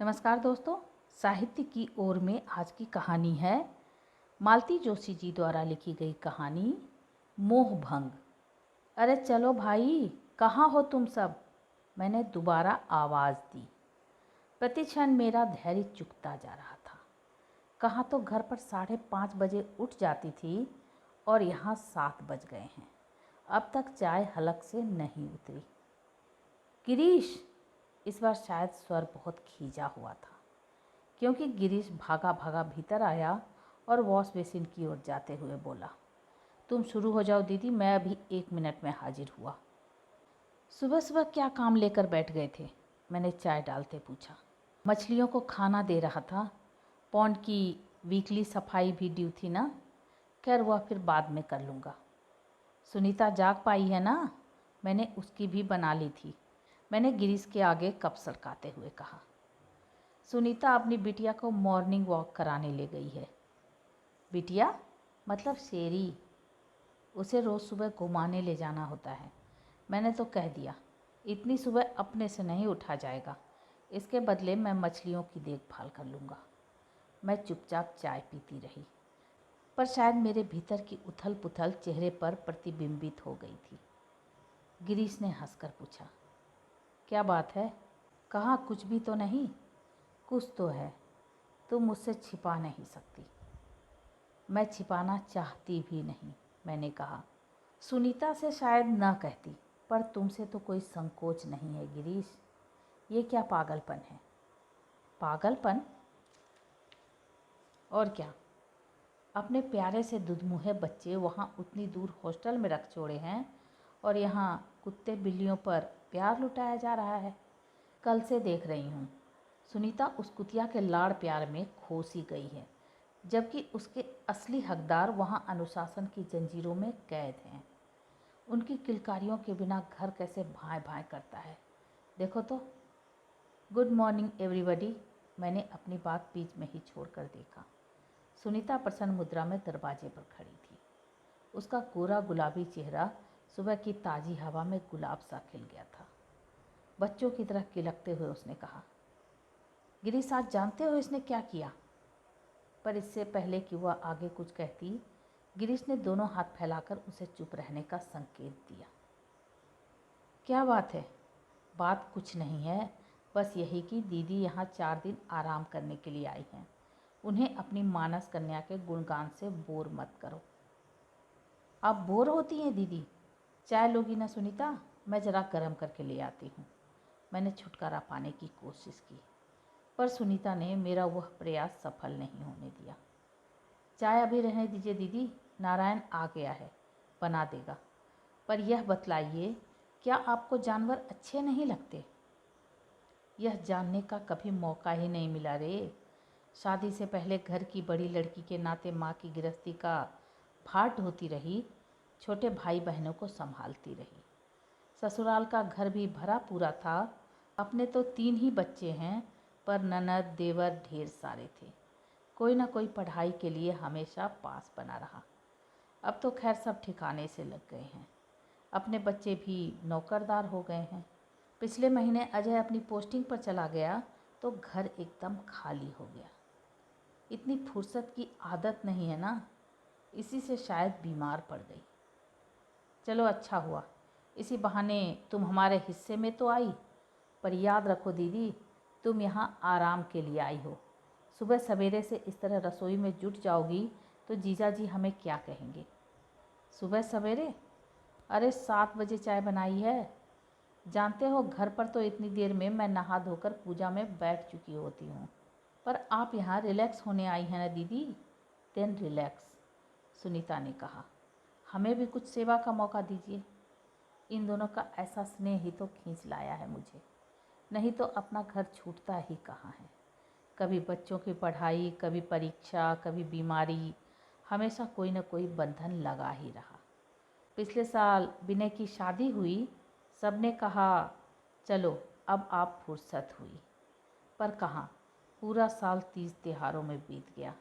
नमस्कार दोस्तों, साहित्य की ओर में आज की कहानी है मालती जोशी जी द्वारा लिखी गई कहानी मोहभंग। अरे चलो भाई, कहाँ हो तुम सब? मैंने दोबारा आवाज़ दी। प्रतिक्षण मेरा धैर्य चुकता जा रहा था। कहाँ तो घर पर 5:30 बजे उठ जाती थी और यहाँ 7 बज गए हैं। अब तक चाय हलक से नहीं उतरी। गिरीश, इस बार शायद स्वर बहुत खींचा हुआ था, क्योंकि गिरीश भागा भागा भीतर आया और वॉश बेसिन की ओर जाते हुए बोला, तुम शुरू हो जाओ दीदी, मैं अभी 1 मिनट में हाजिर हुआ। सुबह सुबह क्या काम लेकर बैठ गए थे? मैंने चाय डालते पूछा। मछलियों को खाना दे रहा था। पॉन्ड की वीकली सफाई भी ड्यू थी ना। खैर वह फिर बाद में कर लूँगा। सुनीता जाग पाई है ना? मैंने उसकी भी बना ली थी। मैंने गिरीश के आगे कप सड़काते हुए कहा। सुनीता अपनी बिटिया को मॉर्निंग वॉक कराने ले गई है। बिटिया मतलब शेरी, उसे रोज़ सुबह घुमाने ले जाना होता है। मैंने तो कह दिया, इतनी सुबह अपने से नहीं उठा जाएगा। इसके बदले मैं मछलियों की देखभाल कर लूँगा। मैं चुपचाप चाय पीती रही, पर शायद मेरे भीतर की उथल पुथल चेहरे पर प्रतिबिंबित हो गई थी। गिरीश ने हंसकर पूछा, क्या बात है? कहाँ, कुछ भी तो नहीं? कुछ तो है, तुम मुझसे छिपा नहीं सकती। मैं छिपाना चाहती भी नहीं, मैंने कहा। सुनीता से शायद न कहती, पर तुमसे तो कोई संकोच नहीं है गिरीश। ये क्या पागलपन है? पागलपन? और क्या? अपने प्यारे से दुधमुहे बच्चे वहाँ उतनी दूर हॉस्टल में रख छोड़े हैं और यहाँ कुत्ते बिल्लियों पर प्यार लुटाया जा रहा है। कल से देख रही हूँ, सुनीता उस कुतिया के लाड़ प्यार में खो सी गई है, जबकि उसके असली हकदार वहाँ अनुशासन की जंजीरों में कैद हैं। उनकी किलकारियों के बिना घर कैसे भाएं भाएं करता है, देखो तो। गुड मॉर्निंग एवरीबॉडी, मैंने अपनी बात बीच में ही छोड़कर देखा। सुनीता प्रसन्न मुद्रा में दरवाजे पर खड़ी थी। उसका कोरा गुलाबी चेहरा सुबह की ताज़ी हवा में गुलाब सा खिल गया था। बच्चों की तरह किलकते हुए उसने कहा, गिरीश, आज जानते हो इसने क्या किया? पर इससे पहले कि वह आगे कुछ कहती, गिरीश ने दोनों हाथ फैलाकर उसे चुप रहने का संकेत दिया। क्या बात है? बात कुछ नहीं है, बस यही कि दीदी यहाँ 4 दिन आराम करने के लिए आई हैं। उन्हें अपनी मानस कन्या के गुणगान से बोर मत करो। आप बोर होती हैं दीदी? चाय लोगी ना सुनीता? मैं ज़रा गर्म करके ले आती हूँ। मैंने छुटकारा पाने की कोशिश की, पर सुनीता ने मेरा वह प्रयास सफल नहीं होने दिया। चाय अभी रहने दीजिए दीदी, नारायण आ गया है, बना देगा। पर यह बतलाइए, क्या आपको जानवर अच्छे नहीं लगते? यह जानने का कभी मौका ही नहीं मिला रे। शादी से पहले घर की बड़ी लड़की के नाते माँ की गृहस्थी का भार ढोती रही, छोटे भाई बहनों को संभालती रही। ससुराल का घर भी भरा पूरा था। अपने तो 3 ही बच्चे हैं, पर ननद देवर ढेर सारे थे। कोई ना कोई पढ़ाई के लिए हमेशा पास बना रहा। अब तो खैर सब ठिकाने से लग गए हैं। अपने बच्चे भी नौकरदार हो गए हैं। पिछले महीने अजय अपनी पोस्टिंग पर चला गया तो घर एकदम खाली हो गया। इतनी फुर्सत की आदत नहीं है ना, इसी से शायद बीमार पड़ गई। चलो अच्छा हुआ, इसी बहाने तुम हमारे हिस्से में तो आई। पर याद रखो दीदी, तुम यहाँ आराम के लिए आई हो। सुबह सवेरे से इस तरह रसोई में जुट जाओगी तो जीजा जी हमें क्या कहेंगे? सुबह सवेरे? अरे 7 बजे चाय बनाई है। जानते हो, घर पर तो इतनी देर में मैं नहा धोकर पूजा में बैठ चुकी होती हूँ। पर आप यहाँ रिलैक्स होने आई हैं ना दीदी? देन रिलैक्स, सुनीता ने कहा। हमें भी कुछ सेवा का मौका दीजिए। इन दोनों का ऐसा स्नेह ही तो खींच लाया है मुझे, नहीं तो अपना घर छूटता ही कहाँ है। कभी बच्चों की पढ़ाई, कभी परीक्षा, कभी बीमारी, हमेशा कोई न कोई बंधन लगा ही रहा। पिछले साल विनय की शादी हुई, सबने कहा चलो अब आप फुर्सत हुई। पर कहाँ, पूरा साल 30 त्योहारों में बीत गया,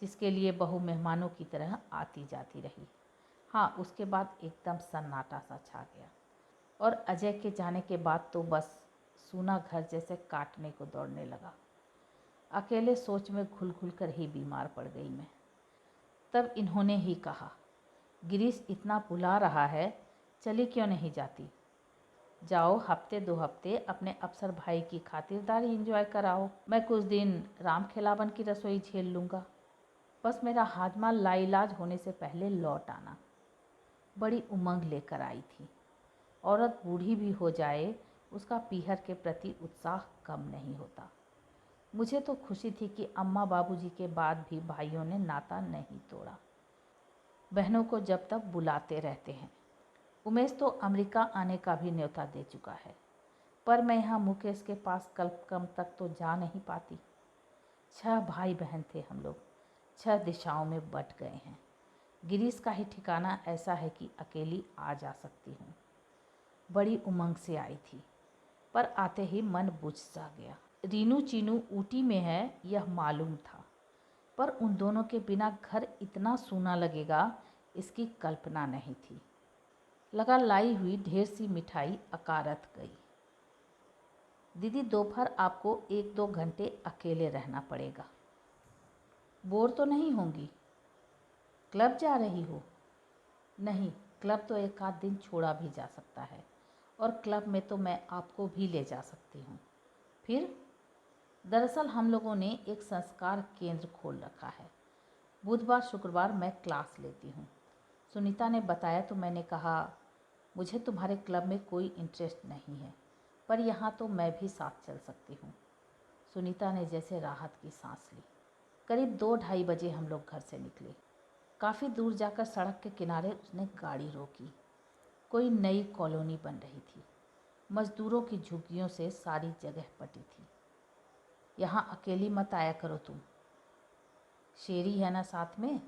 जिसके लिए बहू मेहमानों की तरह आती जाती रही। हाँ, उसके बाद एकदम सन्नाटा सा छा गया। और अजय के जाने के बाद तो बस सूना घर जैसे काटने को दौड़ने लगा। अकेले सोच में घुल घुल कर ही बीमार पड़ गई मैं। तब इन्होंने ही कहा, गिरीश इतना बुला रहा है, चली क्यों नहीं जाती? जाओ हफ्ते 2 हफ्ते अपने अफसर भाई की खातिरदारी एंजॉय कराओ। मैं कुछ दिन राम खिलावन की रसोई झेल लूँगा। बस मेरा हाजमा लाइलाज होने से पहले लौट आना। बड़ी उमंग लेकर आई थी। औरत बूढ़ी भी हो जाए, उसका पीहर के प्रति उत्साह कम नहीं होता। मुझे तो खुशी थी कि अम्मा बाबूजी के बाद भी भाइयों ने नाता नहीं तोड़ा। बहनों को जब तक बुलाते रहते हैं। उमेश तो अमेरिका आने का भी न्योता दे चुका है, पर मैं यहाँ मुकेश के पास कम तक तो जा नहीं पाती। 6 भाई बहन थे हम लोग, 6 दिशाओं में बट गए हैं। गिरीश का ही ठिकाना ऐसा है कि अकेली आ जा सकती हूँ। बड़ी उमंग से आई थी, पर आते ही मन बुझ सा गया। रीनू चीनू ऊटी में है यह मालूम था, पर उन दोनों के बिना घर इतना सूना लगेगा इसकी कल्पना नहीं थी। लगा लाई हुई ढेर सी मिठाई अकारत गई। दीदी दोपहर आपको 1-2 घंटे अकेले रहना पड़ेगा। बोर तो नहीं होंगी? क्लब जा रही हो? नहीं, क्लब तो एक आध दिन छोड़ा भी जा सकता है, और क्लब में तो मैं आपको भी ले जा सकती हूँ। फिर दरअसल हम लोगों ने एक संस्कार केंद्र खोल रखा है। बुधवार शुक्रवार मैं क्लास लेती हूँ। सुनीता ने बताया तो मैंने कहा, मुझे तुम्हारे क्लब में कोई इंटरेस्ट नहीं है, पर यहाँ तो मैं भी साथ चल सकती हूँ। सुनीता ने जैसे राहत की सांस ली। करीब 2-2:30 बजे हम लोग घर से निकले। काफ़ी दूर जाकर सड़क के किनारे उसने गाड़ी रोकी। कोई नई कॉलोनी बन रही थी। मजदूरों की झुग्गियों से सारी जगह पटी थी। यहाँ अकेली मत आया करो तुम। शेरी है ना साथ में?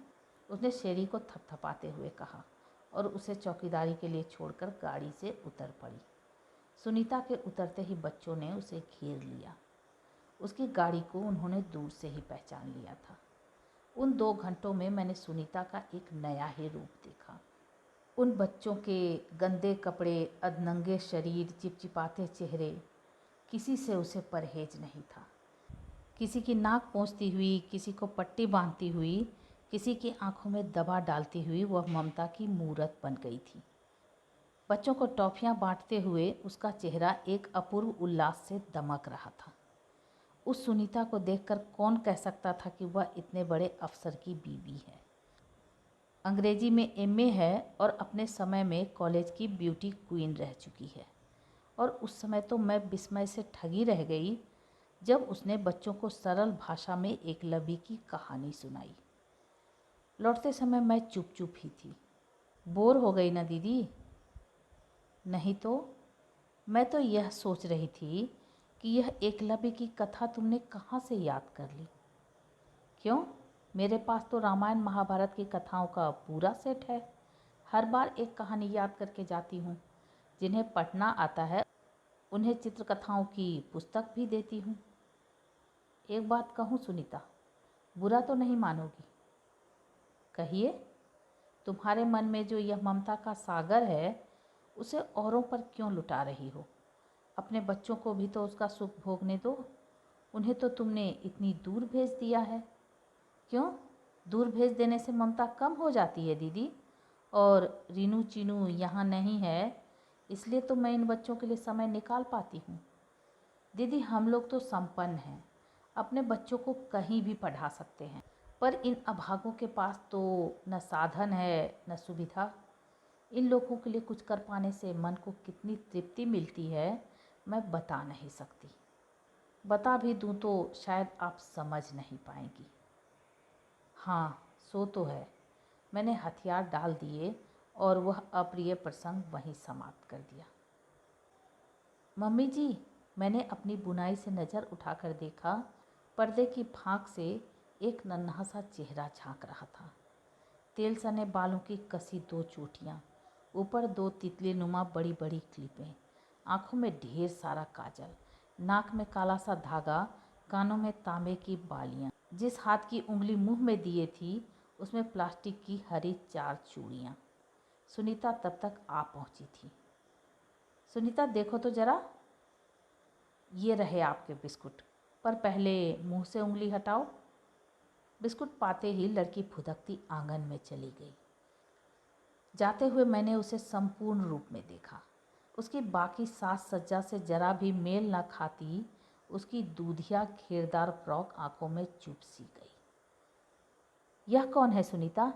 उसने शेरी को थपथपाते हुए कहा और उसे चौकीदारी के लिए छोड़कर गाड़ी से उतर पड़ी। सुनीता के उतरते ही बच्चों ने उसे घेर लिया। उसकी गाड़ी को उन्होंने दूर से ही पहचान लिया था। उन 2 घंटों में मैंने सुनीता का एक नया ही रूप देखा। उन बच्चों के गंदे कपड़े, अधनंगे शरीर, चिपचिपाते चेहरे, किसी से उसे परहेज नहीं था। किसी की नाक पोंछती हुई, किसी को पट्टी बांधती हुई, किसी की आंखों में दबा डालती हुई वह ममता की मूरत बन गई थी। बच्चों को टॉफियां बांटते हुए उसका चेहरा एक अपूर्व उल्लास से दमक रहा था। उस सुनीता को देखकर कौन कह सकता था कि वह इतने बड़े अफसर की बीवी है। अंग्रेजी में एमए है और अपने समय में कॉलेज की ब्यूटी क्वीन रह चुकी है। और उस समय तो मैं विस्मय से ठगी रह गई जब उसने बच्चों को सरल भाषा में एकलव्य की कहानी सुनाई। लौटते समय मैं चुप चुप ही थी। बोर हो गई ना दीदी? नहीं तो मैं तो यह सोच रही थी कि यह एकलव्य की कथा तुमने कहाँ से याद कर ली? क्यों? मेरे पास तो रामायण महाभारत की कथाओं का पूरा सेट है। हर बार एक कहानी याद करके जाती हूँ। जिन्हें पढ़ना आता है उन्हें चित्रकथाओं की पुस्तक भी देती हूँ। एक बात कहूँ सुनीता, बुरा तो नहीं मानोगी? कहिए। तुम्हारे मन में जो यह ममता का सागर है उसे औरों पर क्यों लुटा रही हो? अपने बच्चों को भी तो उसका सुख भोगने दो। उन्हें तो तुमने इतनी दूर भेज दिया है। क्यों? दूर भेज देने से ममता कम हो जाती है दीदी? और रीनू चीनू यहाँ नहीं है, इसलिए तो मैं इन बच्चों के लिए समय निकाल पाती हूँ। दीदी हम लोग तो संपन्न हैं, अपने बच्चों को कहीं भी पढ़ा सकते हैं, पर इन अभागों के पास तो न साधन है न सुविधा। इन लोगों के लिए कुछ कर पाने से मन को कितनी तृप्ति मिलती है मैं बता नहीं सकती। बता भी दूं तो शायद आप समझ नहीं पाएंगी। हाँ, सो तो है। मैंने हथियार डाल दिए और वह अप्रिय प्रसंग वहीं समाप्त कर दिया। मम्मी जी, मैंने अपनी बुनाई से नज़र उठाकर देखा। पर्दे की फाँक से एक नन्हा सा चेहरा झांक रहा था। तेल सने बालों की कसी 2 चोटियाँ, ऊपर 2 तितली नुमा बड़ी बड़ी क्लिपें, आँखों में ढेर सारा काजल, नाक में काला सा धागा, कानों में तांबे की बालियाँ। जिस हाथ की उंगली मुंह में दिए थी उसमें प्लास्टिक की हरी 4 चूड़ियाँ। सुनीता तब तक आ पहुँची थी। सुनीता देखो तो जरा। ये रहे आपके बिस्कुट, पर पहले मुंह से उंगली हटाओ। बिस्कुट पाते ही लड़की फुदकती आंगन में चली गई। जाते हुए मैंने उसे संपूर्ण रूप में देखा। उसकी बाकी साज सज्जा से जरा भी मेल न खाती उसकी दूधिया घेरदार फ्रॉक आंखों में चुभ सी गई। यह कौन है सुनीता?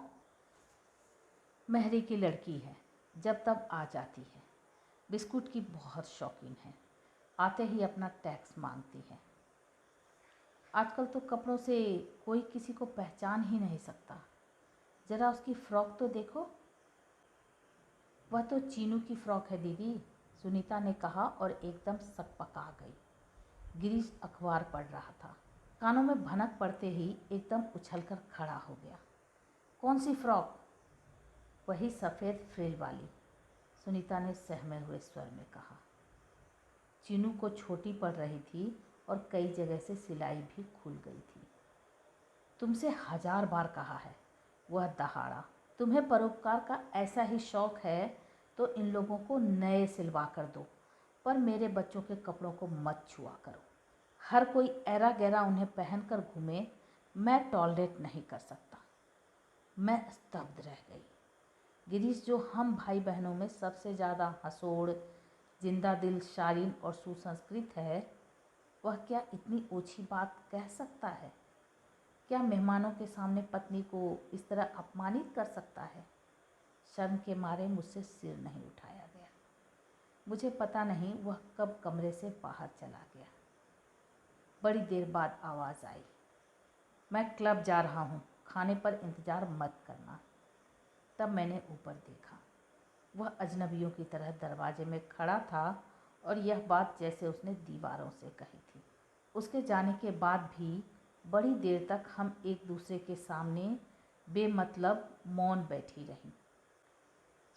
महरी की लड़की है, जब तब आ जाती है। बिस्कुट की बहुत शौकीन है, आते ही अपना टैक्स मांगती है। आजकल तो कपड़ों से कोई किसी को पहचान ही नहीं सकता। जरा उसकी फ्रॉक तो देखो। वह तो चीनू की फ्रॉक है दीदी, सुनीता ने कहा और एकदम सकपका गई। गिरीश अखबार पढ़ रहा था। कानों में भनक पड़ते ही एकदम उछलकर खड़ा हो गया। कौन सी फ्रॉक? वही सफ़ेद फ्रिल वाली, सुनीता ने सहमे हुए स्वर में कहा। चीनू को छोटी पड़ रही थी और कई जगह से सिलाई भी खुल गई थी। तुमसे 1000 बार कहा है, वह दहाड़ा। तुम्हें परोपकार का ऐसा ही शौक है तो इन लोगों को नए सिलवा कर दो, पर मेरे बच्चों के कपड़ों को मत छुआ करो। हर कोई ऐरा गैरा उन्हें पहनकर घूमे, मैं टॉलरेट नहीं कर सकता। मैं स्तब्ध रह गई। गिरीश, जो हम भाई बहनों में सबसे ज़्यादा हंसोड़, जिंदा दिल, शालीन और सुसंस्कृत है, वह क्या इतनी ओछी बात कह सकता है? क्या मेहमानों के सामने पत्नी को इस तरह अपमानित कर सकता है? शर्म के मारे मुझसे सिर नहीं उठाया गया। मुझे पता नहीं वह कब कमरे से बाहर चला गया। बड़ी देर बाद आवाज़ आई, मैं क्लब जा रहा हूँ, खाने पर इंतज़ार मत करना। तब मैंने ऊपर देखा। वह अजनबियों की तरह दरवाजे में खड़ा था और यह बात जैसे उसने दीवारों से कही थी। उसके जाने के बाद भी बड़ी देर तक हम एक दूसरे के सामने बेमतलब मौन बैठी रहीं।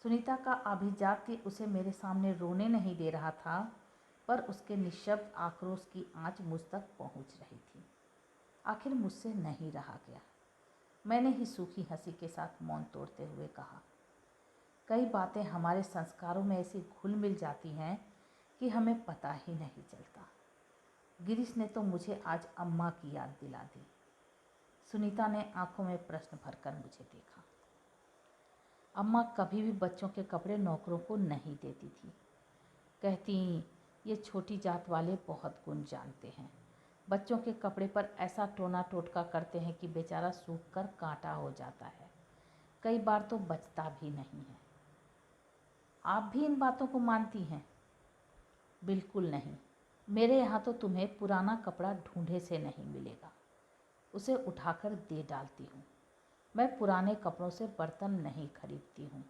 सुनीता का आभिजात्य उसे मेरे सामने रोने नहीं दे रहा था, पर उसके निःशब्द आक्रोश की आंच मुझ तक पहुंच रही थी। आखिर मुझसे नहीं रहा गया। मैंने ही सूखी हंसी के साथ मौन तोड़ते हुए कहा, कई बातें हमारे संस्कारों में ऐसी घुल मिल जाती हैं कि हमें पता ही नहीं चलता। गिरीश ने तो मुझे आज अम्मा की याद दिला दी। सुनीता ने आंखों में प्रश्न भरकर मुझे देखा। अम्मा कभी भी बच्चों के कपड़े नौकरों को नहीं देती थी। कहती, ये छोटी जात वाले बहुत गुण जानते हैं। बच्चों के कपड़े पर ऐसा टोना टोटका करते हैं कि बेचारा सूख कर कांटा हो जाता है। कई बार तो बचता भी नहीं है। आप भी इन बातों को मानती हैं? बिल्कुल नहीं। मेरे यहाँ तो तुम्हें पुराना कपड़ा ढूंढे से नहीं मिलेगा, उसे उठाकर दे डालती हूँ। मैं पुराने कपड़ों से बर्तन नहीं खरीदती हूँ।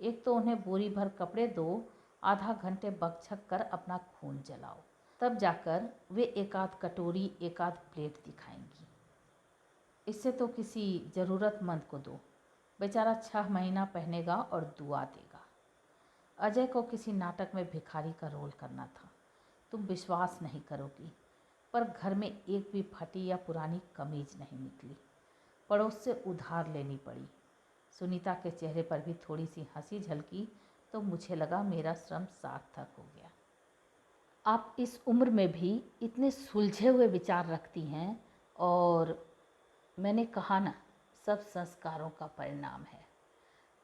एक तो उन्हें बोरी भर कपड़े दो, आधा घंटे बकझक कर अपना खून जलाओ, तब जाकर वे एक आध कटोरी, एक आध प्लेट दिखाएंगी। इससे तो किसी ज़रूरतमंद को दो, बेचारा 6 महीना पहनेगा और दुआ देगा। अजय को किसी नाटक में भिखारी का रोल करना था। तुम विश्वास नहीं करोगी, पर घर में एक भी फटी या पुरानी कमीज नहीं निकली। पड़ोस से उधार लेनी पड़ी। सुनीता के चेहरे पर भी थोड़ी सी हंसी झलकी तो मुझे लगा मेरा श्रम सार्थक हो गया। आप इस उम्र में भी इतने सुलझे हुए विचार रखती हैं, और मैंने कहा ना, सब संस्कारों का परिणाम है।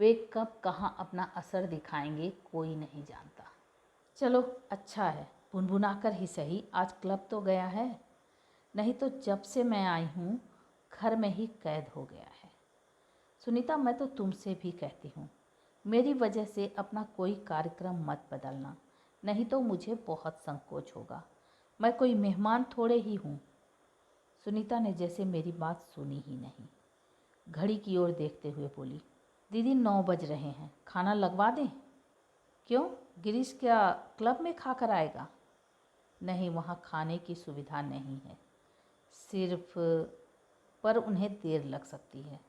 वे कब कहाँ अपना असर दिखाएंगे कोई नहीं जानता। चलो अच्छा है, बुनबुनाकर ही सही आज क्लब तो गया है, नहीं तो जब से मैं आई हूँ घर में ही कैद हो गया है। सुनीता, मैं तो तुमसे भी कहती हूँ, मेरी वजह से अपना कोई कार्यक्रम मत बदलना, नहीं तो मुझे बहुत संकोच होगा। मैं कोई मेहमान थोड़े ही हूँ। सुनीता ने जैसे मेरी बात सुनी ही नहीं, घड़ी की ओर देखते हुए बोली, दीदी 9 बज रहे हैं, खाना लगवा दें? क्यों, गिरीश क्या क्लब में खा कर आएगा? नहीं, वहाँ खाने की सुविधा नहीं है, सिर्फ, पर उन्हें देर लग सकती है।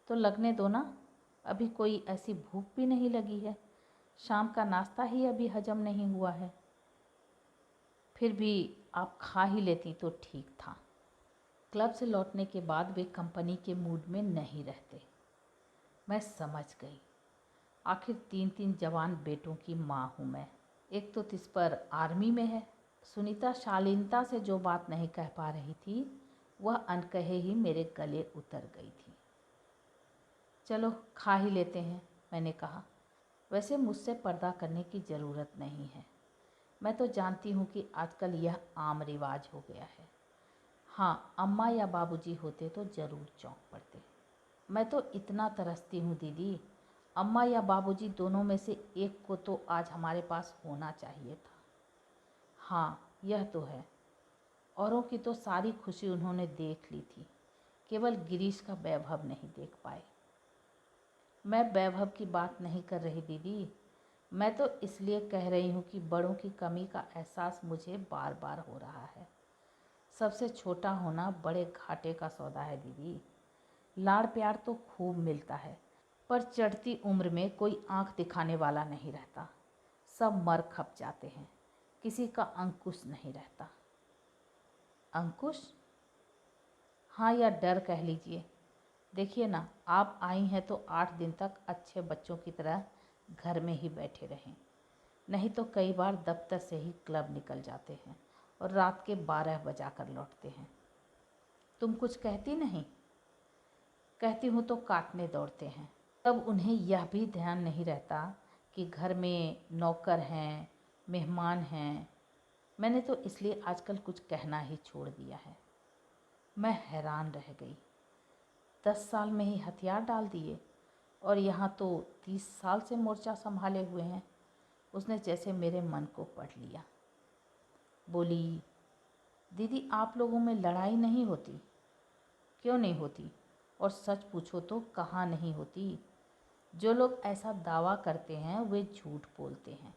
तो लगने दो ना, अभी कोई ऐसी भूख भी नहीं लगी है, शाम का नाश्ता ही अभी हजम नहीं हुआ है। फिर भी आप खा ही लेती तो ठीक था। क्लब से लौटने के बाद वे कंपनी के मूड में नहीं रहते। मैं समझ गई, आखिर 3 जवान बेटों की माँ हूँ मैं। एक तो तिस पर आर्मी में है, सुनीता शालीनता से जो बात नहीं कह पा रही थी वह अनकहे ही मेरे गले उतर गई थी। चलो खा ही लेते हैं, मैंने कहा। वैसे मुझसे पर्दा करने की ज़रूरत नहीं है। मैं तो जानती हूँ कि आजकल यह आम रिवाज हो गया है। हाँ, अम्मा या बाबूजी होते तो ज़रूर चौंक पड़ते। मैं तो इतना तरसती हूँ दीदी, अम्मा या बाबूजी दोनों में से एक को तो आज हमारे पास होना चाहिए था। हाँ, यह तो है। औरों की तो सारी खुशी उन्होंने देख ली थी, केवल गिरीश का वैभव नहीं देख पाए। मैं वैभव की बात नहीं कर रही दीदी, मैं तो इसलिए कह रही हूँ कि बड़ों की कमी का एहसास मुझे बार बार हो रहा है। सबसे छोटा होना बड़े घाटे का सौदा है दीदी। लाड़ प्यार तो खूब मिलता है, पर चढ़ती उम्र में कोई आंख दिखाने वाला नहीं रहता। सब मर खप जाते हैं, किसी का अंकुश नहीं रहता। अंकुश? हाँ, या डर कह लीजिए। देखिए ना, आप आई हैं तो 8 दिन तक अच्छे बच्चों की तरह घर में ही बैठे रहें, नहीं तो कई बार दफ्तर से ही क्लब निकल जाते हैं और रात के 12 बजा कर लौटते हैं। तुम कुछ कहती नहीं? कहती हूँ तो काटने दौड़ते हैं। तब उन्हें यह भी ध्यान नहीं रहता कि घर में नौकर हैं, मेहमान हैं। मैंने तो इसलिए आजकल कुछ कहना ही छोड़ दिया है। मैं हैरान रह गई। 10 साल में ही हथियार डाल दिए, और यहाँ तो 30 साल से मोर्चा संभाले हुए हैं। उसने जैसे मेरे मन को पढ़ लिया। बोली, दीदी आप लोगों में लड़ाई नहीं होती? क्यों नहीं होती? और सच पूछो तो कहाँ नहीं होती। जो लोग ऐसा दावा करते हैं वे झूठ बोलते हैं।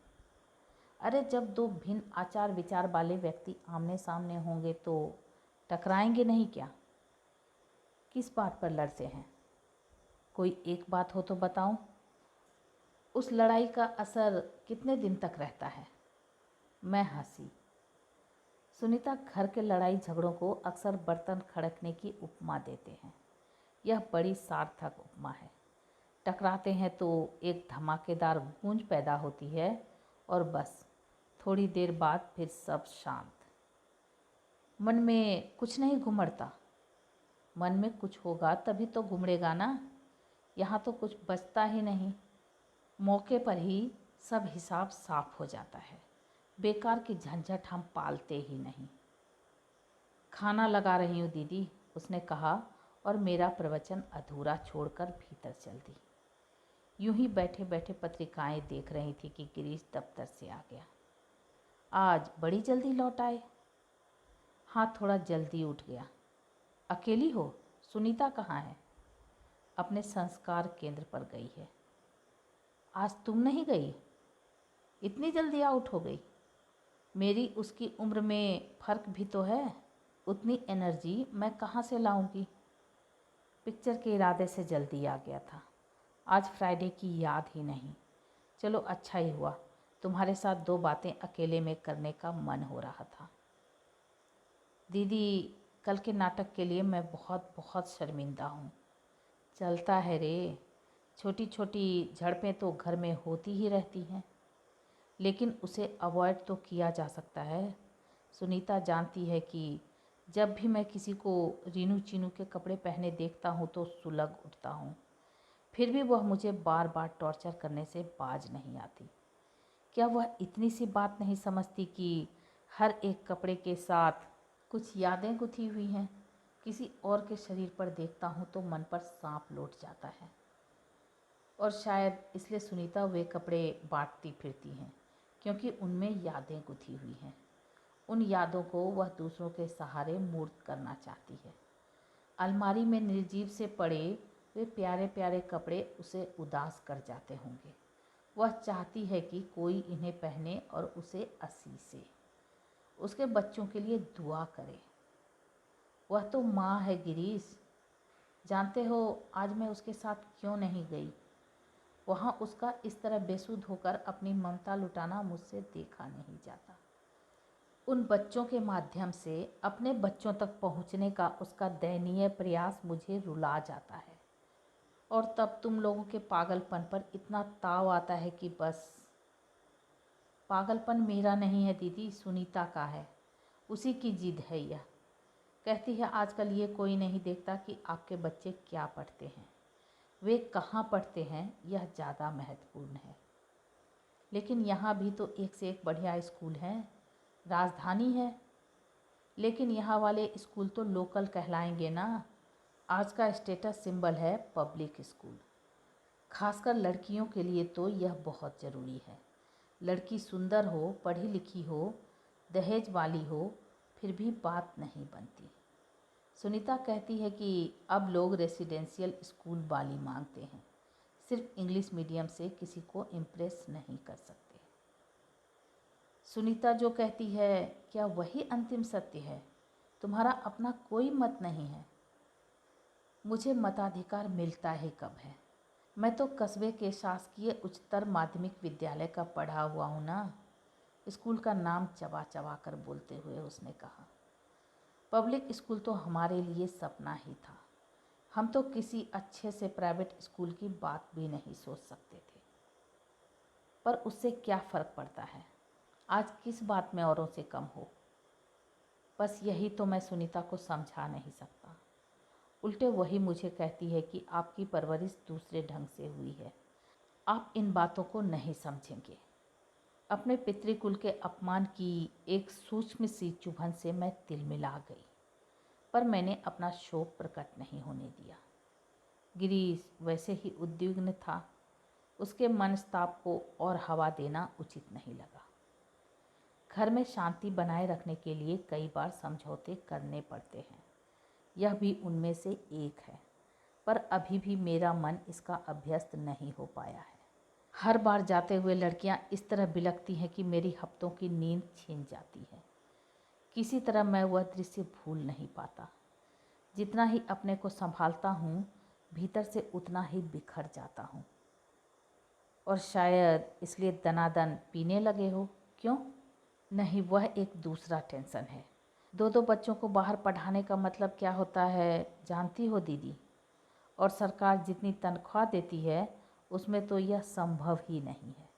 अरे जब दो भिन्न आचार विचार वाले व्यक्ति आमने सामने होंगे तो टकराएंगे नहीं क्या? किस बात पर लड़ते हैं? कोई एक बात हो तो बताओ। उस लड़ाई का असर कितने दिन तक रहता है? मैं हंसी। सुनीता घर के लड़ाई झगड़ों को अक्सर बर्तन खड़कने की उपमा देते हैं। यह बड़ी सार्थक उपमा है। टकराते हैं तो एक धमाकेदार गूंज पैदा होती है और बस थोड़ी देर बाद फिर सब शांत। मन में कुछ नहीं घुमड़ता। मन में कुछ होगा तभी तो घुमड़ेगा ना। यहाँ तो कुछ बचता ही नहीं। मौके पर ही सब हिसाब साफ हो जाता है। बेकार की झंझट हम पालते ही नहीं। खाना लगा रही हूँ दीदी, उसने कहा और मेरा प्रवचन अधूरा छोड़कर भीतर चल दी। यूं ही बैठे बैठे पत्रिकाएं देख रही थी कि गिरीश दफ्तर से आ गया। आज बड़ी जल्दी लौट आए? हाँ, थोड़ा जल्दी उठ गया। अकेली हो? सुनीता कहाँ है? अपने संस्कार केंद्र पर गई है। आज तुम नहीं गई? इतनी जल्दी आउट हो गई? मेरी उसकी उम्र में फ़र्क भी तो है। उतनी एनर्जी मैं कहाँ से लाऊंगी? पिक्चर के इरादे से जल्दी आ गया था। आज फ्राइडे की याद ही नहीं। चलो अच्छा ही हुआ, तुम्हारे साथ 2 बातें अकेले में करने का मन हो रहा था। दीदी, कल के नाटक के लिए मैं बहुत बहुत शर्मिंदा हूँ। चलता है रे, छोटी छोटी झड़पें तो घर में होती ही रहती हैं, लेकिन उसे अवॉइड तो किया जा सकता है। सुनीता जानती है कि जब भी मैं किसी को रीनू चीनू के कपड़े पहने देखता हूँ तो सुलग उठता हूँ। फिर भी वह मुझे बार बार टॉर्चर करने से बाज नहीं आती। क्या वह इतनी सी बात नहीं समझती कि हर एक कपड़े के साथ कुछ यादें गुथी हुई हैं? किसी और के शरीर पर देखता हूँ तो मन पर सांप लौट जाता है। और शायद इसलिए सुनीता वे कपड़े बांटती फिरती हैं, क्योंकि उनमें यादें गुथी हुई हैं। उन यादों को वह दूसरों के सहारे मूर्त करना चाहती है। अलमारी में निर्जीव से पड़े वे प्यारे प्यारे कपड़े उसे उदास कर जाते होंगे। वह चाहती है कि कोई इन्हें पहने और उसे असीसे, उसके बच्चों के लिए दुआ करे। वह तो माँ है गिरीश। जानते हो आज मैं उसके साथ क्यों नहीं गई? वहाँ उसका इस तरह बेसुध होकर अपनी ममता लुटाना मुझसे देखा नहीं जाता। उन बच्चों के माध्यम से अपने बच्चों तक पहुँचने का उसका दयनीय प्रयास मुझे रुला जाता है। और तब तुम लोगों के पागलपन पर इतना ताव आता है कि बस। पागलपन मेरा नहीं है दीदी, सुनीता का है। उसी की जिद है यह। कहती है आजकल ये कोई नहीं देखता कि आपके बच्चे क्या पढ़ते हैं, वे कहाँ पढ़ते हैं, यह ज़्यादा महत्वपूर्ण है। लेकिन यहाँ भी तो एक से एक बढ़िया स्कूल हैं, राजधानी है। लेकिन यहाँ वाले स्कूल तो लोकल कहलाएंगे ना। आज का स्टेटस सिंबल है पब्लिक स्कूल। खासकर लड़कियों के लिए तो यह बहुत ज़रूरी है। लड़की सुंदर हो, पढ़ी लिखी हो, दहेज वाली हो, फिर भी बात नहीं बनती। सुनीता कहती है कि अब लोग रेसिडेंशियल स्कूल वाली मांगते हैं, सिर्फ इंग्लिश मीडियम से किसी को इम्प्रेस नहीं कर सकते। सुनीता जो कहती है, क्या वही अंतिम सत्य है? तुम्हारा अपना कोई मत नहीं है? मुझे मताधिकार मिलता ही कब है? मैं तो कस्बे के शासकीय उच्चतर माध्यमिक विद्यालय का पढ़ा हुआ हूँ ना। स्कूल का नाम चबा चबा कर बोलते हुए उसने कहा। पब्लिक स्कूल तो हमारे लिए सपना ही था। हम तो किसी अच्छे से प्राइवेट स्कूल की बात भी नहीं सोच सकते थे। पर उससे क्या फ़र्क पड़ता है? आज किस बात में औरों से कम हो? बस यही तो मैं सुनीता को समझा नहीं सकता। उल्टे वही मुझे कहती है कि आपकी परवरिश दूसरे ढंग से हुई है, आप इन बातों को नहीं समझेंगे। अपने पितृकुल के अपमान की एक सूक्ष्म सी चुभन से मैं तिलमिला गई, पर मैंने अपना शोक प्रकट नहीं होने दिया। गिरीश वैसे ही उद्विग्न था, उसके मनस्ताप को और हवा देना उचित नहीं लगा। घर में शांति बनाए रखने के लिए कई बार समझौते करने पड़ते हैं, यह भी उनमें से एक है। पर अभी भी मेरा मन इसका अभ्यस्त नहीं हो पाया है। हर बार जाते हुए लड़कियां इस तरह बिलखती हैं कि मेरी हफ्तों की नींद छीन जाती है। किसी तरह मैं वह दृश्य भूल नहीं पाता। जितना ही अपने को संभालता हूँ, भीतर से उतना ही बिखर जाता हूँ। और शायद इसलिए दनादन पीने लगे हो। क्यों? नहीं, वह एक दूसरा टेंशन है। दो दो बच्चों को बाहर पढ़ाने का मतलब क्या होता है जानती हो दीदी? और सरकार जितनी तनख्वाह देती है उसमें तो यह संभव ही नहीं है।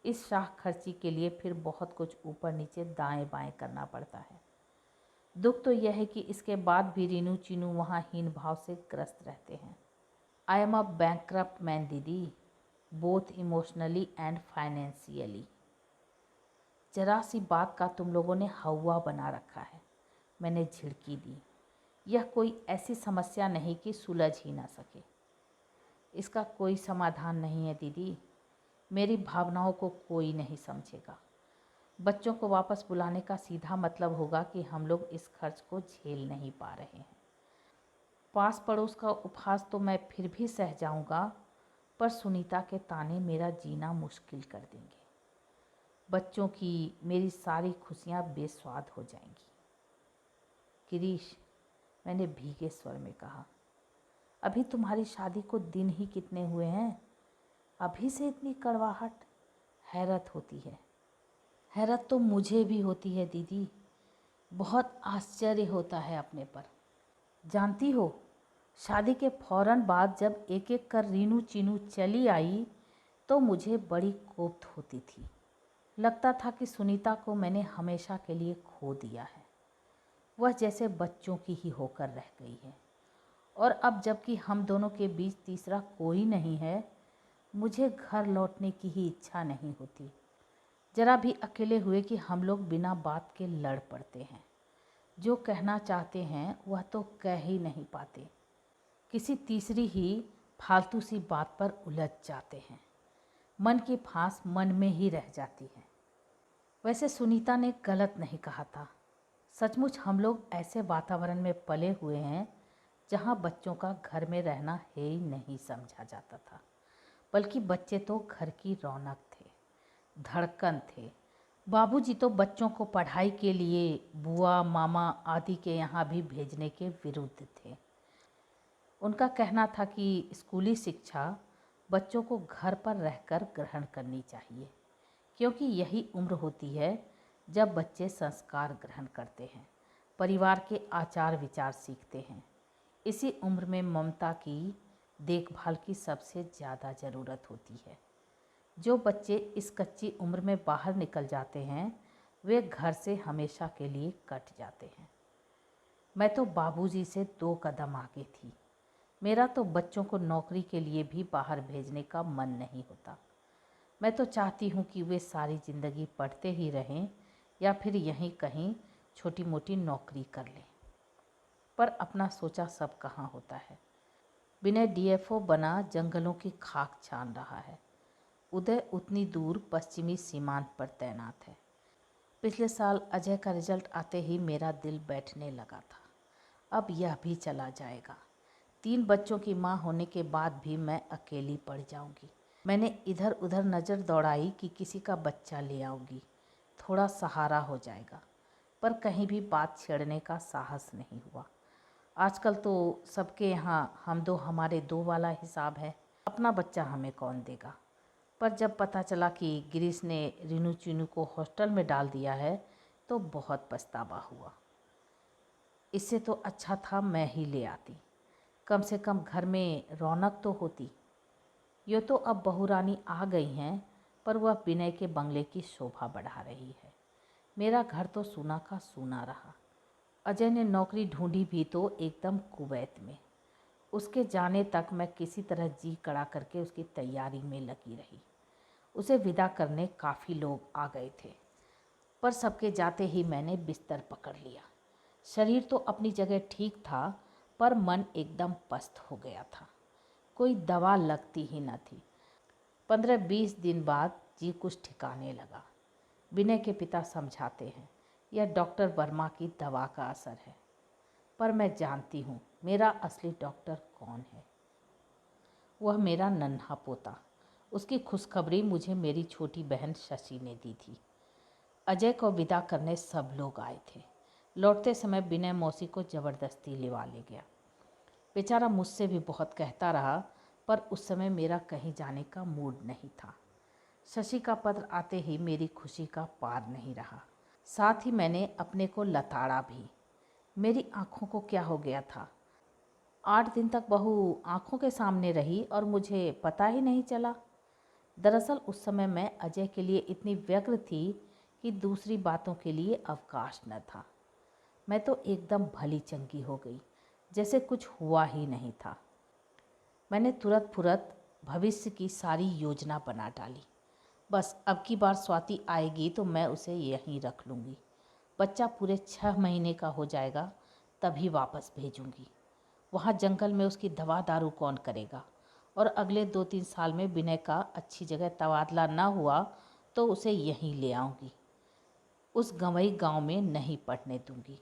इस शाह खर्ची के लिए फिर बहुत कुछ ऊपर नीचे दाएं बाएं करना पड़ता है। दुख तो यह है कि इसके बाद भी रीनू चीनू वहाँ हीन भाव से ग्रस्त रहते हैं। I am a bankrupt man दीदी, बोथ इमोशनली एंड फाइनेंशियली। जरा सी बात का तुम लोगों ने हवा बना रखा है। मैंने झिड़की दी। यह कोई ऐसी समस्या नहीं कि सुलझ ही ना सके। इसका कोई समाधान नहीं है दीदी। मेरी भावनाओं को कोई नहीं समझेगा। बच्चों को वापस बुलाने का सीधा मतलब होगा कि हम लोग इस खर्च को झेल नहीं पा रहे हैं। पास पड़ोस का उपहास तो मैं फिर भी सह जाऊंगा, पर सुनीता के ताने मेरा जीना मुश्किल कर देंगे। बच्चों की मेरी सारी खुशियां बेस्वाद हो जाएंगी। गिरीश, मैंने भीगे स्वर में कहा, अभी तुम्हारी शादी को दिन ही कितने हुए हैं? अभी से इतनी कड़वाहट? हैरत होती है। हैरत तो मुझे भी होती है दीदी, बहुत आश्चर्य होता है अपने पर। जानती हो, शादी के फौरन बाद जब एक एक कर रीनू चीनू चली आई तो मुझे बड़ी कोफ्त होती थी। लगता था कि सुनीता को मैंने हमेशा के लिए खो दिया है। वह जैसे बच्चों की ही होकर रह गई है। और अब जबकि हम दोनों के बीच तीसरा कोई नहीं है, मुझे घर लौटने की ही इच्छा नहीं होती। जरा भी अकेले हुए कि हम लोग बिना बात के लड़ पड़ते हैं। जो कहना चाहते हैं वह तो कह ही नहीं पाते, किसी तीसरी ही फालतू सी बात पर उलझ जाते हैं। मन की फांस मन में ही रह जाती है। वैसे सुनीता ने गलत नहीं कहा था। सचमुच हम लोग ऐसे वातावरण में पले हुए हैं जहाँ बच्चों का घर में रहना है ही नहीं समझा जाता था, बल्कि बच्चे तो घर की रौनक थे, धड़कन थे। बाबूजी तो बच्चों को पढ़ाई के लिए बुआ मामा आदि के यहाँ भी भेजने के विरुद्ध थे। उनका कहना था कि स्कूली शिक्षा बच्चों को घर पर रहकर ग्रहण करनी चाहिए, क्योंकि यही उम्र होती है जब बच्चे संस्कार ग्रहण करते हैं, परिवार के आचार विचार सीखते हैं। इसी उम्र में ममता की देखभाल की सबसे ज़्यादा ज़रूरत होती है। जो बच्चे इस कच्ची उम्र में बाहर निकल जाते हैं वे घर से हमेशा के लिए कट जाते हैं। मैं तो बाबूजी से 2 कदम आगे थी। मेरा तो बच्चों को नौकरी के लिए भी बाहर भेजने का मन नहीं होता। मैं तो चाहती हूँ कि वे सारी ज़िंदगी पढ़ते ही रहें या फिर यहीं कहीं छोटी मोटी नौकरी कर लें। पर अपना सोचा सब कहाँ होता है। विनय डीएफओ बना जंगलों की खाक छान रहा है। उदय उतनी दूर पश्चिमी सीमांत पर तैनात है। पिछले साल अजय का रिजल्ट आते ही मेरा दिल बैठने लगा था। अब यह भी चला जाएगा। 3 बच्चों की माँ होने के बाद भी मैं अकेली पड़ जाऊंगी। मैंने इधर उधर नज़र दौड़ाई कि किसी का बच्चा ले आऊंगी, थोड़ा सहारा हो जाएगा, पर कहीं भी बात छेड़ने का साहस नहीं हुआ। आजकल तो सबके यहाँ हम दो हमारे दो वाला हिसाब है। अपना बच्चा हमें कौन देगा। पर जब पता चला कि गिरीश ने रीनू चीनू को हॉस्टल में डाल दिया है तो बहुत पछतावा हुआ। इससे तो अच्छा था मैं ही ले आती, कम से कम घर में रौनक तो होती। ये तो अब बहू रानी आ गई हैं, पर वह विनय के बंगले की शोभा बढ़ा रही है। मेरा घर तो सूना का सूना रहा। अजय ने नौकरी ढूंढी भी तो एकदम कुवैत में। उसके जाने तक मैं किसी तरह जी कड़ा करके उसकी तैयारी में लगी रही। उसे विदा करने काफ़ी लोग आ गए थे, पर सबके जाते ही मैंने बिस्तर पकड़ लिया। शरीर तो अपनी जगह ठीक था, पर मन एकदम पस्त हो गया था। कोई दवा लगती ही न थी। 15-20 दिन बाद जी कुछ ठिकाने लगा। विनय के पिता समझाते हैं यह डॉक्टर वर्मा की दवा का असर है, पर मैं जानती हूँ मेरा असली डॉक्टर कौन है। वह मेरा नन्हा पोता। उसकी खुशखबरी मुझे मेरी छोटी बहन शशि ने दी थी। अजय को विदा करने सब लोग आए थे। लौटते समय विनय मौसी को ज़बरदस्ती लिवा ले गया। बेचारा मुझसे भी बहुत कहता रहा, पर उस समय मेरा कहीं जाने का मूड नहीं था। शशि का पत्र आते ही मेरी खुशी का पार नहीं रहा। साथ ही मैंने अपने को लताड़ा भी। मेरी आँखों को क्या हो गया था। 8 दिन तक बहू आँखों के सामने रही और मुझे पता ही नहीं चला। दरअसल उस समय मैं अजय के लिए इतनी व्यग्र थी कि दूसरी बातों के लिए अवकाश न था। मैं तो एकदम भली चंगी हो गई, जैसे कुछ हुआ ही नहीं था। मैंने तुरंत फुरत भविष्य की सारी योजना बना डाली। बस अब की बार स्वाति आएगी तो मैं उसे यहीं रख लूँगी। बच्चा पूरे 6 महीने का हो जाएगा तभी वापस भेजूँगी। वहाँ जंगल में उसकी दवा दारू कौन करेगा। और अगले 2-3 साल में विनय का अच्छी जगह तबादला न हुआ तो उसे यहीं ले आऊँगी। उस गंवई गांव में नहीं पढ़ने दूँगी।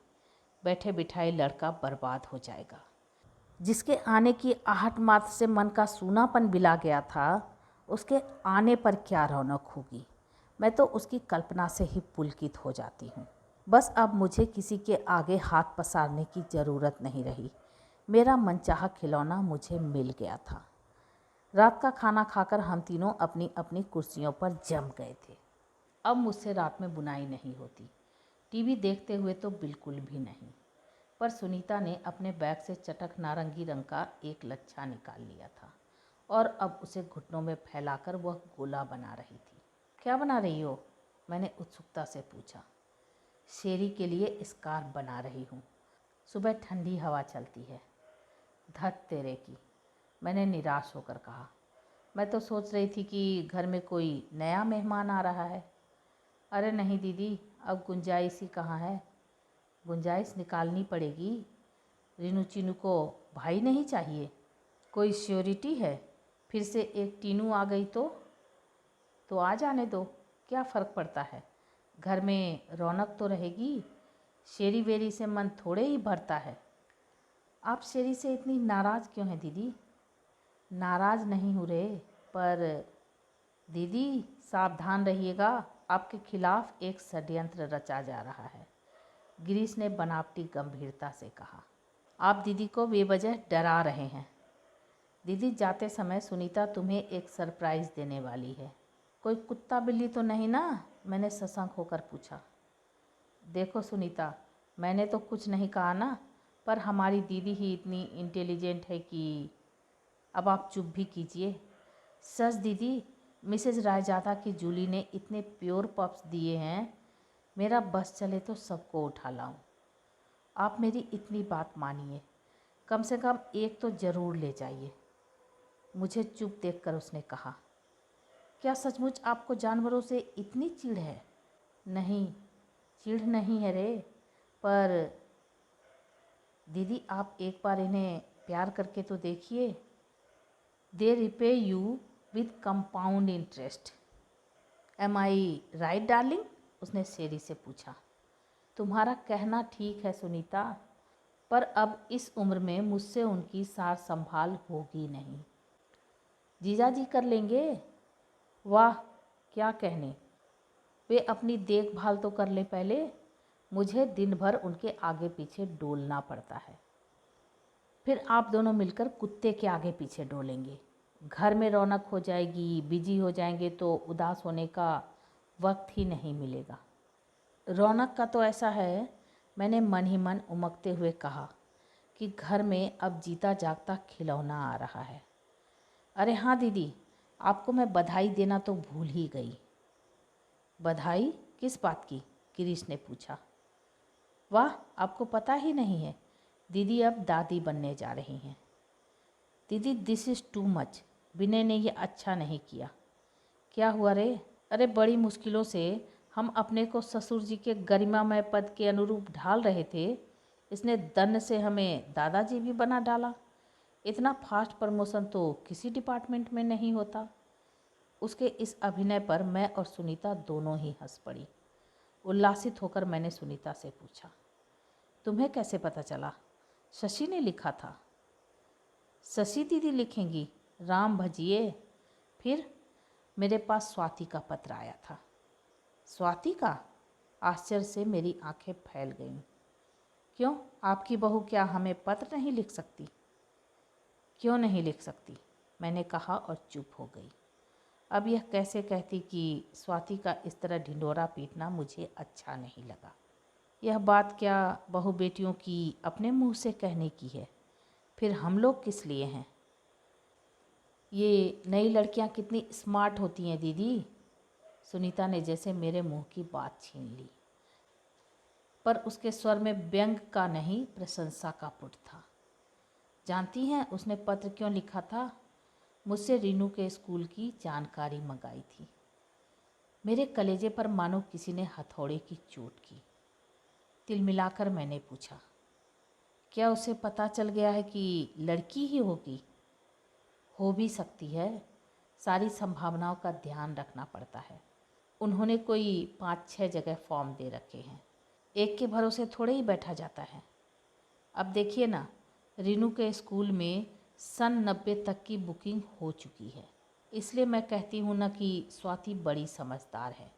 बैठे बिठाए लड़का बर्बाद हो जाएगा। जिसके आने की आहट मात्र से मन का सूनापन बिला गया था, उसके आने पर क्या रौनक होगी। मैं तो उसकी कल्पना से ही पुलकित हो जाती हूँ। बस अब मुझे किसी के आगे हाथ पसारने की ज़रूरत नहीं रही। मेरा मनचाहा खिलौना मुझे मिल गया था। रात का खाना खाकर हम तीनों अपनी अपनी कुर्सियों पर जम गए थे। अब मुझसे रात में बुनाई नहीं होती। टीवी देखते हुए तो बिल्कुल भी नहीं। पर सुनीता ने अपने बैग से चटक नारंगी रंग का एक लच्छा निकाल लिया था और अब उसे घुटनों में फैलाकर वह गोला बना रही थी। क्या बना रही हो? मैंने उत्सुकता से पूछा। शेरी के लिए स्कार्फ बना रही हूँ। सुबह ठंडी हवा चलती है। धत तेरे की, मैंने निराश होकर कहा। मैं तो सोच रही थी कि घर में कोई नया मेहमान आ रहा है। अरे नहीं दीदी, अब गुंजाइश ही कहाँ है। गुंजाइश निकालनी पड़ेगी। रीनू चीनू को भाई नहीं चाहिए? कोई श्योरिटी है? फिर से एक टीनू आ गई तो आ जाने दो, क्या फ़र्क पड़ता है। घर में रौनक तो रहेगी। शेरी वेरी से मन थोड़े ही भरता है। आप शेरी से इतनी नाराज़ क्यों हैं दीदी? नाराज़ नहीं हूँ रे, पर दीदी सावधान रहिएगा, आपके खिलाफ एक षड्यंत्र रचा जा रहा है। गिरीश ने बनावटी गंभीरता से कहा। आप दीदी को बेवजह डरा रहे हैं। दीदी जाते समय सुनीता तुम्हें एक सरप्राइज़ देने वाली है। कोई कुत्ता बिल्ली तो नहीं ना? मैंने सशंक होकर पूछा। देखो सुनीता, मैंने तो कुछ नहीं कहा ना, पर हमारी दीदी ही इतनी इंटेलिजेंट है कि अब आप चुप भी कीजिए। सच दीदी, मिसेज रायजादा की जूली ने इतने प्योर पप्स दिए हैं, मेरा बस चले तो सबको उठा लाऊं। आप मेरी इतनी बात मानिए, कम से कम एक तो ज़रूर ले जाइए। मुझे चुप देखकर उसने कहा, क्या सचमुच आपको जानवरों से इतनी चिढ़ है? नहीं, चिढ़ नहीं है रे, पर दीदी आप एक बार इन्हें प्यार करके तो देखिए। They repay you with compound interest. Am I right darling? उसने शेरी से पूछा। तुम्हारा कहना ठीक है सुनीता, पर अब इस उम्र में मुझसे उनकी सार संभाल होगी नहीं। जीजा जी कर लेंगे? वाह क्या कहने, वे अपनी देखभाल तो कर ले पहले। मुझे दिन भर उनके आगे पीछे डोलना पड़ता है, फिर आप दोनों मिलकर कुत्ते के आगे पीछे डोलेंगे। घर में रौनक हो जाएगी, बिजी हो जाएंगे तो उदास होने का वक्त ही नहीं मिलेगा। रौनक का तो ऐसा है, मैंने मन ही मन उमकते हुए कहा, कि घर में अब जीता जागता खिलौना आ रहा है। अरे हाँ दीदी, आपको मैं बधाई देना तो भूल ही गई। बधाई किस बात की? गिरीश ने पूछा। वाह, आपको पता ही नहीं है, दीदी अब दादी बनने जा रही हैं। दीदी दिस इज़ टू मच। विनय ने यह अच्छा नहीं किया। क्या हुआ रे? अरे बड़ी मुश्किलों से हम अपने को ससुर जी के गरिमामय पद के अनुरूप ढाल रहे थे, इसने दन्न से हमें दादाजी भी बना डाला। इतना फास्ट प्रमोशन तो किसी डिपार्टमेंट में नहीं होता। उसके इस अभिनय पर मैं और सुनीता दोनों ही हंस पड़ी। उल्लासित होकर मैंने सुनीता से पूछा, तुम्हें कैसे पता चला? शशि ने लिखा था। शशि दीदी लिखेंगी? राम भजिए। फिर मेरे पास स्वाति का पत्र आया था। स्वाति का? आश्चर्य से मेरी आंखें फैल गईं। क्यों, आपकी बहू क्या हमें पत्र नहीं लिख सकती? क्यों नहीं लिख सकती, मैंने कहा और चुप हो गई। अब यह कैसे कहती कि स्वाति का इस तरह ढिंढोरा पीटना मुझे अच्छा नहीं लगा। यह बात क्या बहू बेटियों की अपने मुंह से कहने की है? फिर हम लोग किस लिए हैं? ये नई लड़कियां कितनी स्मार्ट होती हैं दीदी। सुनीता ने जैसे मेरे मुंह की बात छीन ली, पर उसके स्वर में व्यंग का नहीं, प्रशंसा का पुट था। जानती हैं उसने पत्र क्यों लिखा था? मुझसे रीनू के स्कूल की जानकारी मंगाई थी। मेरे कलेजे पर मानो किसी ने हथौड़े की चोट की। तिल मिलाकर मैंने पूछा, क्या उसे पता चल गया है कि लड़की ही होगी? हो भी सकती है, सारी संभावनाओं का ध्यान रखना पड़ता है। उन्होंने कोई 5-6 जगह फॉर्म दे रखे हैं, एक के भरोसे थोड़े ही बैठा जाता है। अब देखिए ना, रीनू के स्कूल में सन 90 तक की बुकिंग हो चुकी है। इसलिए मैं कहती हूँ ना कि स्वाति बड़ी समझदार है।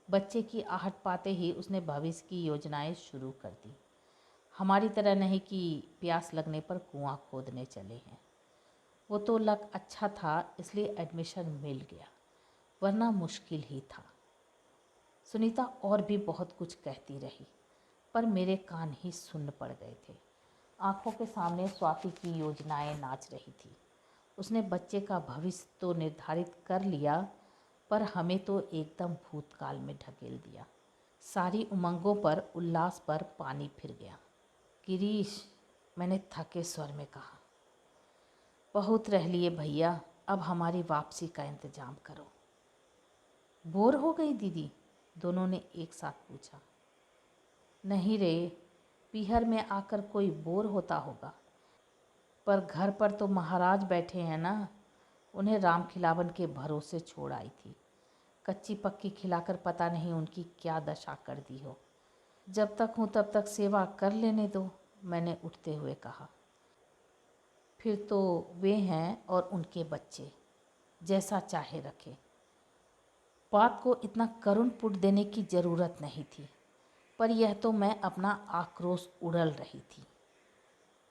बच्चे की आहट पाते ही उसने भविष्य की योजनाएं शुरू कर दी। हमारी तरह नहीं कि प्यास लगने पर कुआं खोदने चले हैं। वो तो लक अच्छा था इसलिए एडमिशन मिल गया, वरना मुश्किल ही था। सुनीता और भी बहुत कुछ कहती रही, पर मेरे कान ही सुन्न पड़ गए थे। आंखों के सामने स्वाति की योजनाएं नाच रही थी। उसने बच्चे का भविष्य तो निर्धारित कर लिया, पर हमें तो एकदम भूतकाल में ढकेल दिया। सारी उमंगों पर, उल्लास पर पानी फिर गया। गिरीश, मैंने थके स्वर में कहा, बहुत रह लिए भैया, अब हमारी वापसी का इंतजाम करो। बोर हो गई दीदी? दोनों ने एक साथ पूछा। नहीं रे, पीहर में आकर कोई बोर होता होगा, पर घर पर तो महाराज बैठे हैं ना। उन्हें राम खिलावन के भरोसे छोड़ आई थी। कच्ची पक्की खिलाकर पता नहीं उनकी क्या दशा कर दी हो। जब तक हूँ तब तक सेवा कर लेने दो, मैंने उठते हुए कहा। फिर तो वे हैं और उनके बच्चे, जैसा चाहे रखे। बात को इतना करुण पुट देने की ज़रूरत नहीं थी, पर यह तो मैं अपना आक्रोश उड़ल रही थी।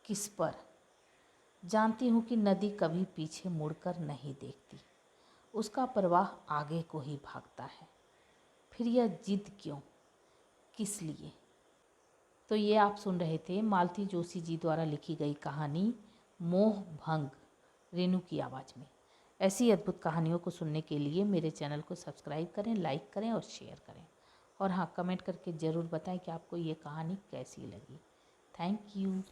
किस पर? जानती हूँ कि नदी कभी पीछे मुड़कर नहीं देखती, उसका प्रवाह आगे को ही भागता है। फिर यह जिद क्यों, किस लिए? तो ये आप सुन रहे थे मालती जोशी जी द्वारा लिखी गई कहानी मोह भंग, रेणु की आवाज़ में। ऐसी अद्भुत कहानियों को सुनने के लिए मेरे चैनल को सब्सक्राइब करें, लाइक करें और शेयर करें। और हाँ, कमेंट करके ज़रूर बताएं कि आपको ये कहानी कैसी लगी। Thank you.